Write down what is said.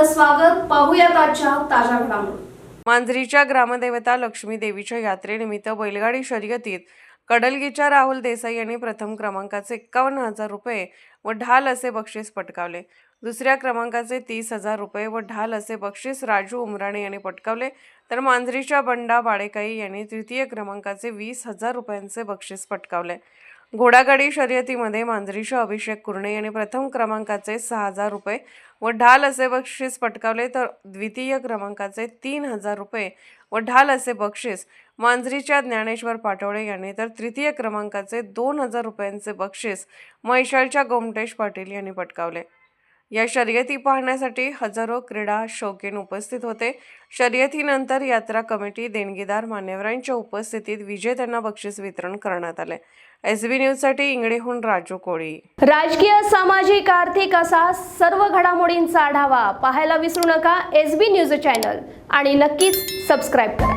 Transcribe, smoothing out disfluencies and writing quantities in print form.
आपलं स्वागत. पाहूयात आजच्या ताज्या घडामोडी. मांजरीच्या ग्रामदेवता लक्ष्मी देवीच्या यात्रेनिमित्त बैलगाडी शर्यतीत कडलगीच्या राहुल देसाई यांनी प्रथम क्रमांकाचे 51,000 रुपये व ढाल असे बक्षीस पटकावले. दुसऱ्या क्रमांकाचे 30,000 रुपये व ढाल असे बक्षीस राजू उमराणे यांनी पटकावले. तर मांजरीच्या बंडा बाळेकाई यांनी तृतीय क्रमांकाचे 20,000 रुपयांचे बक्षीस पटकावले. घोडागाडी शर्यतीमध्ये मांजरीच्या अभिषेक कुर्णे यांनी प्रथम क्रमांकाचे 6,000 रुपये व ढाल असे बक्षीस पटकावले. तर द्वितीय क्रमांकाचे 3,000 रुपये व ढाल असे बक्षीस मांजरीच्या ज्ञानेश्वर पाटोळे यांनी, तर तृतीय क्रमांकाचे 2,000 रुपयांचे बक्षीस म्हैसाळच्या गोमटेश पाटील यांनी पटकावले. या शर्यती पाहण्यासाठी हजारो क्रीडा शौकीन उपस्थित होते. शर्यतीनंतर यात्रा कमिटी देणगीदार मान्यवरांच्या उपस्थितीत विजेत्यांना बक्षीस वितरण करण्यात आले. SB न्यूजसाठी इंगळेहून राजू कोळी. राजकीय, सामाजिक, आर्थिक असा सर्व घडामोडींचा आढावा पाहायला विसरू नका SB न्यूज चॅनल आणि नक्कीच सबस्क्राईब करा.